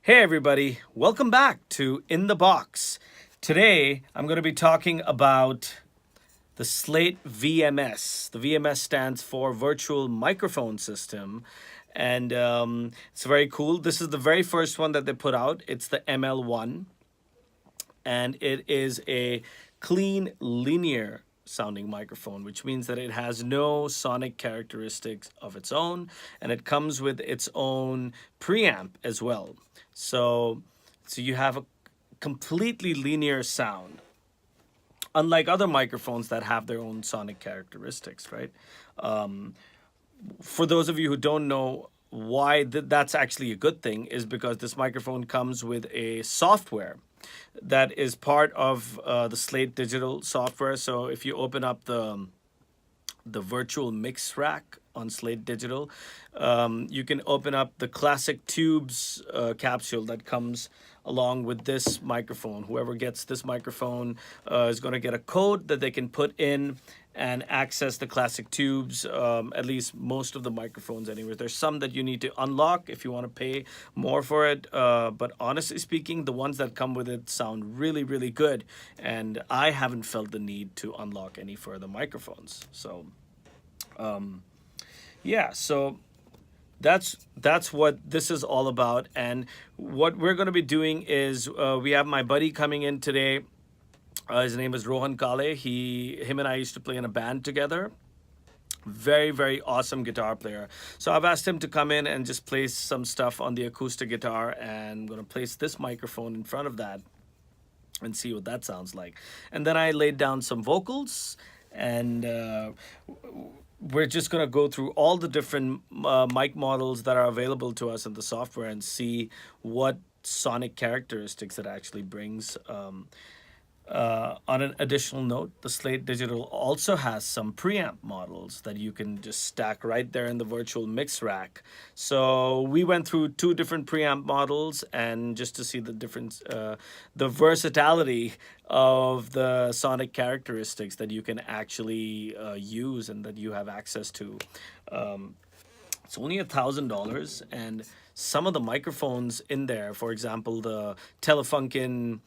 Hey, everybody, welcome back to In the Box. Today, I'm going to be talking about the Slate VMS. The VMS stands for Virtual Microphone System, and it's very cool. This is the very first one that they put out. It's the ML1, and it is a clean, linear sounding microphone, which means that it has no sonic characteristics of its own, and it comes with its own preamp as well. So, so you have a completely linear sound, unlike other microphones that have their own sonic characteristics, right? For those of you who don't know why that's actually a good thing, is because this microphone comes with a software that is part of the Slate Digital software. So if you open up the virtual mix rack on Slate Digital, you can open up the classic tubes capsule that comes along with this microphone. Whoever gets this microphone is going to get a code that they can put in and access the classic tubes, at least most of the microphones anyway. There's some that you need to unlock if you want to pay more for it. But honestly speaking, the ones that come with it sound really, really good. And I haven't felt the need to unlock any further microphones. So that's what this is all about. And what we're going to be doing is we have my buddy coming in today. His name is Rohan Kale. Him and I used to play in a band together. Very, very awesome guitar player. So I've asked him to come in and just play some stuff on the acoustic guitar, and I'm going to place this microphone in front of that and see what that sounds like. And then I laid down some vocals, and we're just going to go through all the different mic models that are available to us in the software and see what sonic characteristics it actually brings. On an additional note, the Slate Digital also has some preamp models that you can just stack right there in the virtual mix rack. So we went through two different preamp models, and just to see the difference, the versatility of the sonic characteristics that you can actually use and that you have access to. It's only $1,000, and some of the microphones in there, for example, the Telefunken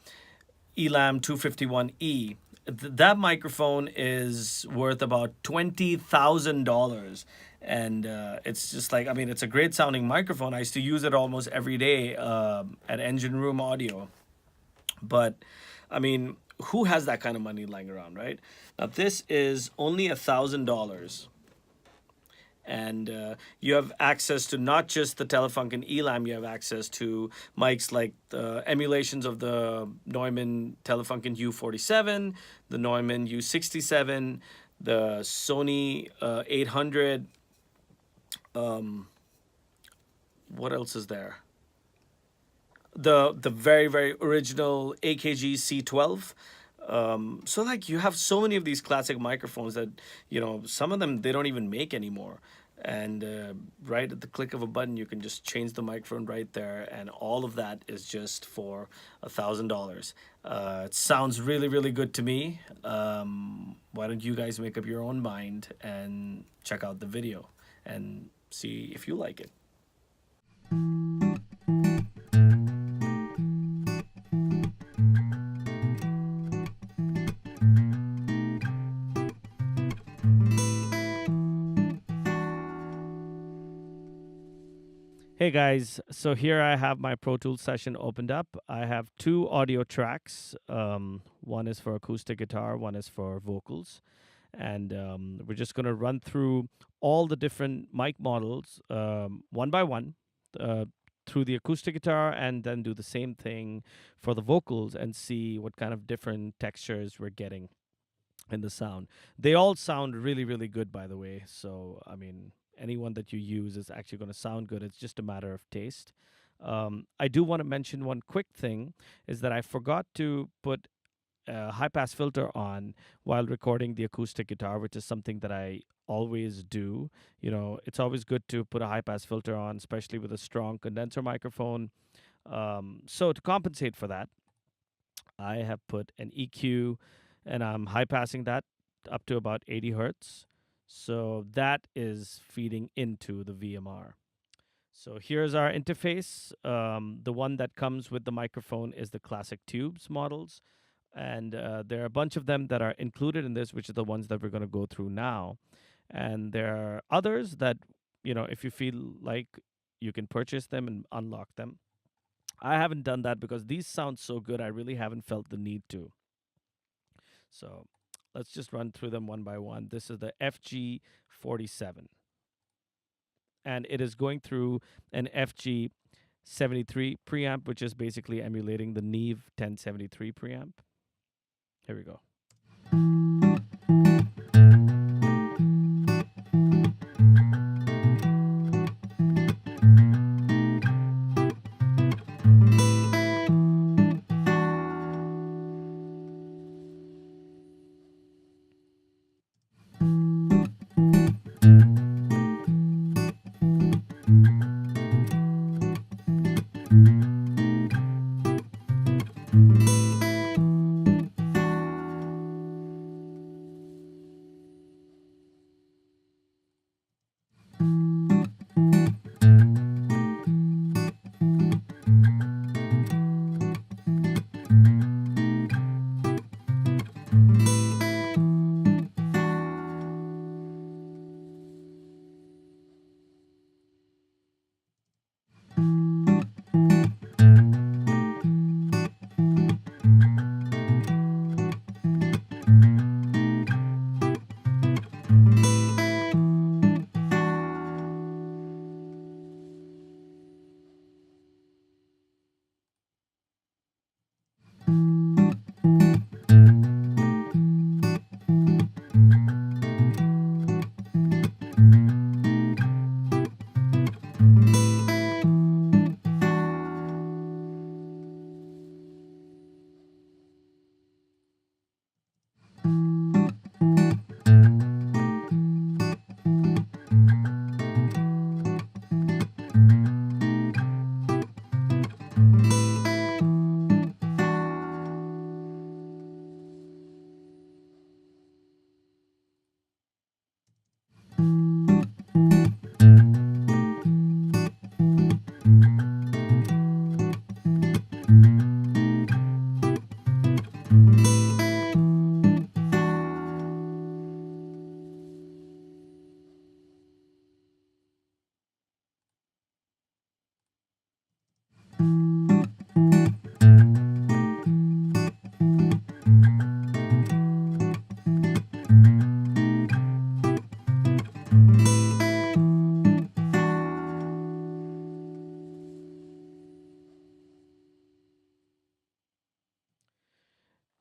Elam 251E. That microphone is worth about $20,000. And it's just like, I mean, it's a great sounding microphone. I used to use it almost every day at Engine Room Audio. But, I mean, who has that kind of money lying around, right? Now, this is only $1,000, and you have access to not just the Telefunken Elam, you have access to mics like the emulations of the Neumann Telefunken U47, the Neumann U67, the Sony 800. What else is there? The very, very original AKG C12. So like you have so many of these classic microphones that, some of them they don't even make anymore. And right at the click of a button, you can just change the microphone right there, and all of that is just for $1,000. It sounds really, really good to me. Why don't you guys make up your own mind and check out the video and see if you like it? Hey guys, so here I have my Pro Tools session opened up. I have two audio tracks. One is for acoustic guitar, one is for vocals. And we're just going to run through all the different mic models one by one through the acoustic guitar, and then do the same thing for the vocals and see what kind of different textures we're getting in the sound. They all sound really, really good, by the way. So, I mean, anyone that you use is actually going to sound good. It's just a matter of taste. I do want to mention one quick thing is that I forgot to put a high pass filter on while recording the acoustic guitar, which is something that I always do. It's always good to put a high pass filter on, especially with a strong condenser microphone. So to compensate for that, I have put an EQ, and I'm high passing that up to about 80 hertz. So that is feeding into the VMR. So here's our interface. The one that comes with the microphone is the classic tubes models. And there are a bunch of them that are included in this, which are the ones that we're going to go through now. And there are others that, if you feel like you can purchase them and unlock them. I haven't done that because these sound so good. I really haven't felt the need to. So let's just run through them one by one. This is the FG47, and it is going through an FG73 preamp, which is basically emulating the Neve 1073 preamp. Here we go.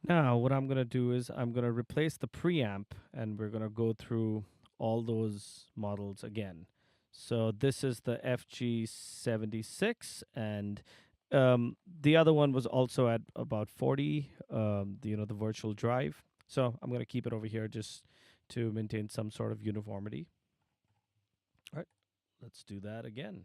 Now, what I'm going to do is I'm going to replace the preamp and we're going to go through all those models again. So this is the FG76, and the other one was also at about 40, the virtual drive. So I'm going to keep it over here just to maintain some sort of uniformity. All right, let's do that again.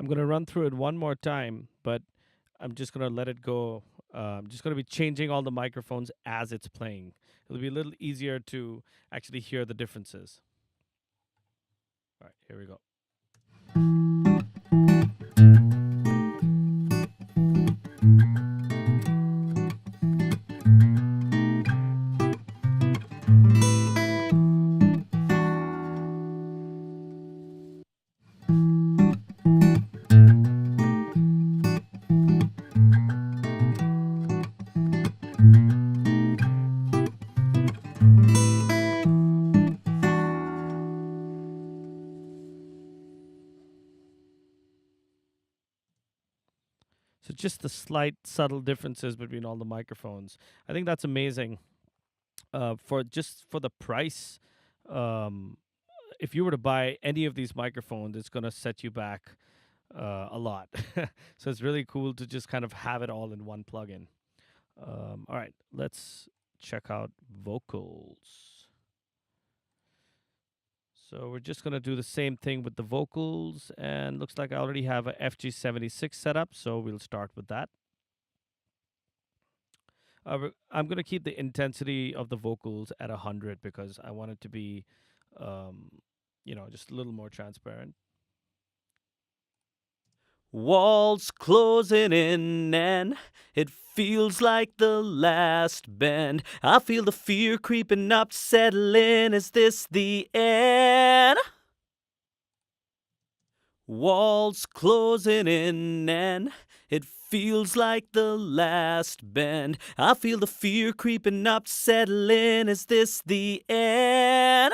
I'm going to run through it one more time, but I'm just going to let it go. I'm just going to be changing all the microphones as it's playing. It'll be a little easier to actually hear the differences. All right, here we go. So just the slight subtle differences between all the microphones. I think that's amazing. For the price, um, if you were to buy any of these microphones, it's going to set you back a lot. So it's really cool to just kind of have it all in one plugin. All right, let's check out vocals. So we're just going to do the same thing with the vocals, and looks like I already have a FG76 set up, so we'll start with that. I'm going to keep the intensity of the vocals at 100 because I want it to be, just a little more transparent. Walls closing in and it feels like the last bend. I feel the fear creeping up, settling. Is this the end? Walls closing in and it feels like the last bend. I feel the fear creeping up, settling. Is this the end?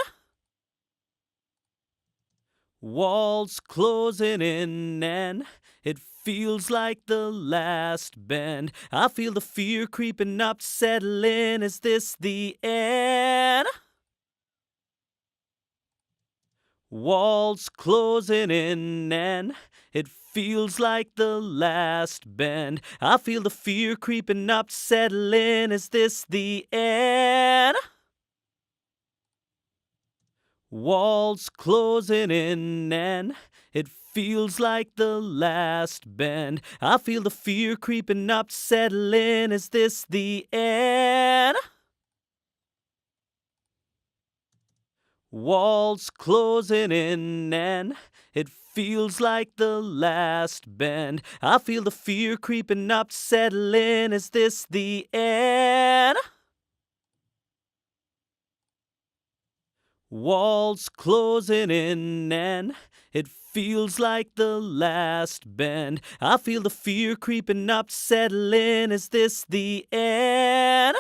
Walls closing in and it feels like the last bend. I feel the fear creeping up, settling. Is this the end? Walls closing in and it feels like the last bend. I feel the fear creeping up, settling. Is this the end? Walls closing in and it feels like the last bend. I feel the fear creeping up, settling. Is this the end? Walls closing in and it feels like the last bend. I feel the fear creeping up, settling. Is this the end? Walls closing in and it feels like the last bend. I feel the fear creeping up, settling. Is this the end?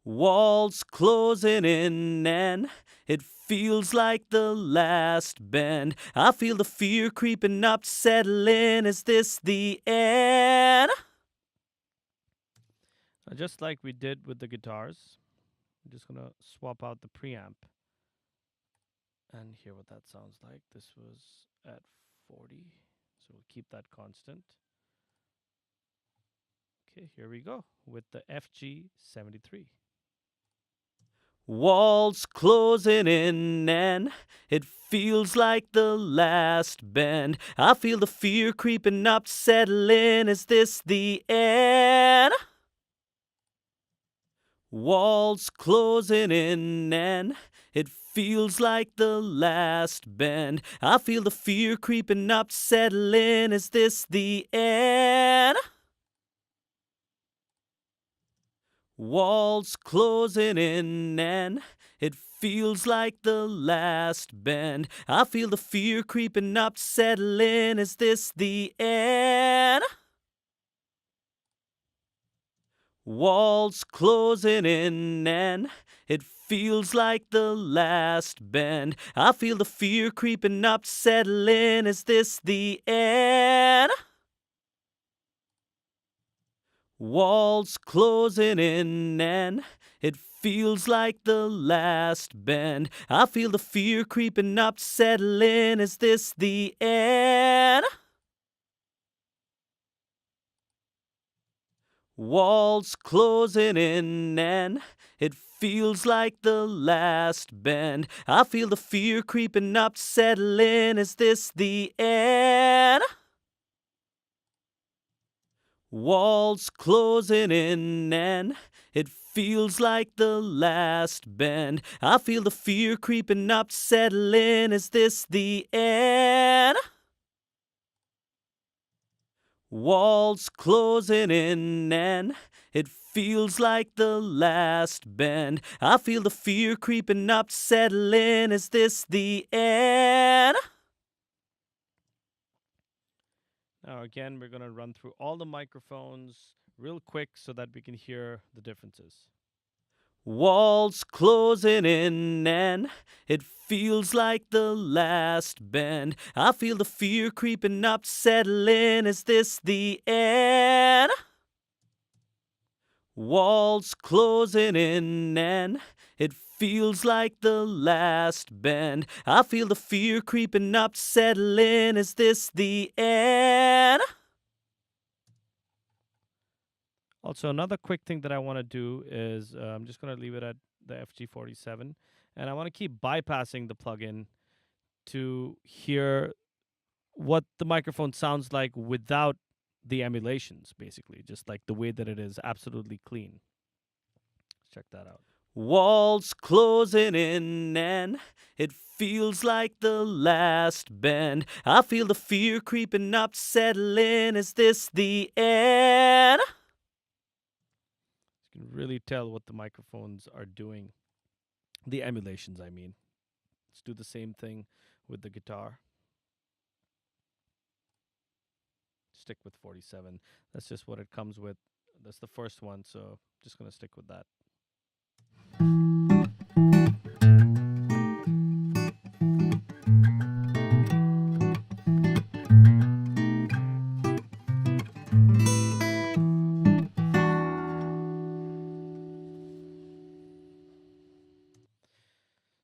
Walls closing in and it feels like the last bend. I feel the fear creeping up, settling. Is this the end? Just like we did with the guitars, I'm just going to swap out the preamp and hear what that sounds like. This was at 40, so we'll keep that constant. Okay, here we go with the FG73. Walls closing in and it feels like the last bend. I feel the fear creeping up, settling. Is this the end? Walls closing in and it feels like the last bend. I feel the fear creeping up, settling. Is this the end? Walls closing in and it feels like the last bend. I feel the fear creeping up, settling. Is this the end? Walls closing in and it feels like the last bend. I feel the fear creeping up, settling. Is this the end? Walls closing in and it feels like the last bend. I feel the fear creeping up, settling. Is this the end? Walls closing in and it feels like the last bend. I feel the fear creeping up, settling. Is this the end? Walls closing in and it feels like the last bend. I feel the fear creeping up, settling. Is this the end? Walls closing in and it feels like the last bend. I feel the fear creeping up, settling. Is this the end? Now, again, we're going to run through all the microphones real quick so that we can hear the differences. Walls closing in and it feels like the last bend. I feel the fear creeping up, settling. Is this the end? Walls closing in and it feels like the last bend. I feel the fear creeping up, settling. Is this the end? Also, another quick thing that I want to do is I'm just going to leave it at the FG47, and I want to keep bypassing the plugin to hear what the microphone sounds like without the emulations, basically, just like the way that it is absolutely clean. Let's check that out. Walls closing in and it feels like the last bend. I feel the fear creeping up, settling. Is this the end? You can really tell what the microphones are doing. The emulations, I mean. Let's do the same thing with the guitar. Stick with 47. That's just what it comes with. That's the first one, so just going to stick with that.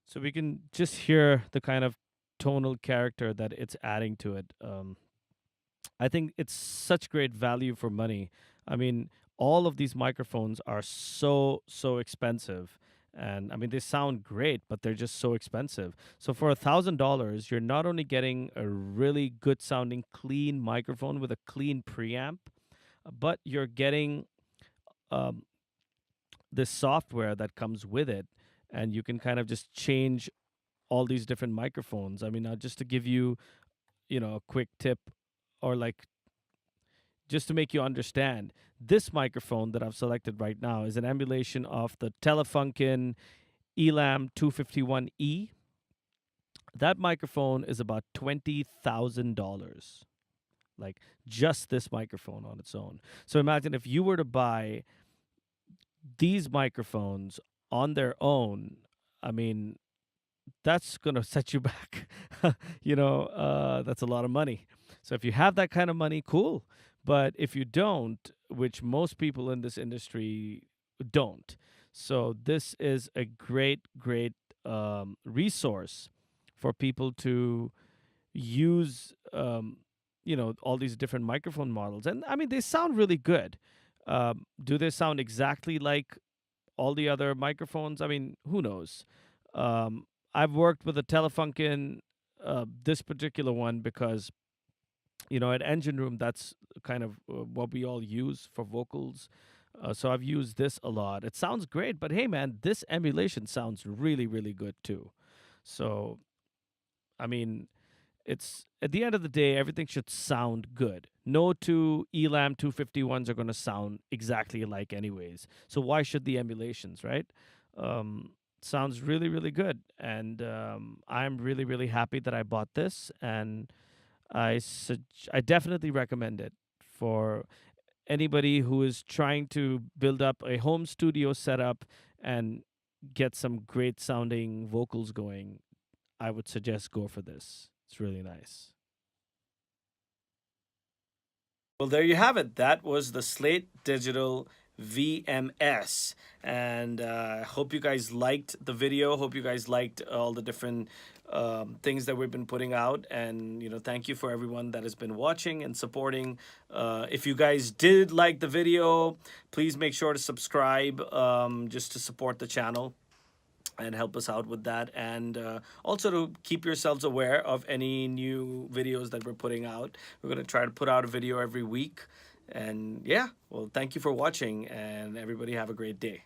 So we can just hear the kind of tonal character that it's adding to it. I think it's such great value for money. I mean, all of these microphones are so expensive, and I mean they sound great, but they're just so expensive. So for $1,000, you're not only getting a really good sounding clean microphone with a clean preamp, but you're getting um, this software that comes with it, and you can kind of just change all these different microphones. I mean, just to give you, a quick tip, or like just to make you understand, this microphone that I've selected right now is an emulation of the Telefunken Elam 251E. That microphone is about $20,000. Like just this microphone on its own. So imagine if you were to buy these microphones on their own. I mean, that's going to set you back. That's a lot of money. So if you have that kind of money, cool. But if you don't, which most people in this industry don't, so this is a great resource for people to use, all these different microphone models. And I mean, they sound really good. Do they sound exactly like all the other microphones? I mean, who knows? Um, I've worked with a Telefunken, this particular one, because at Engine Room, that's kind of what we all use for vocals. So I've used this a lot. It sounds great, but hey, man, this emulation sounds really good too. So, I mean, it's at the end of the day, everything should sound good. No two Elam 251s are going to sound exactly alike, anyways. So why should the emulations, right? Sounds really good, and I'm really happy that I bought this, and I definitely recommend it for anybody who is trying to build up a home studio setup and get some great sounding vocals going. I would suggest go for this. It's really nice. Well, there you have it. That was the Slate Digital VMS. And I hope you guys liked the video. Hope you guys liked all the different things that we've been putting out. And, thank you for everyone that has been watching and supporting. If you guys did like the video, please make sure to subscribe, just to support the channel and help us out with that, and also to keep yourselves aware of any new videos that we're putting out. We're going to try to put out a video every week. And yeah, well, thank you for watching, and everybody have a great day.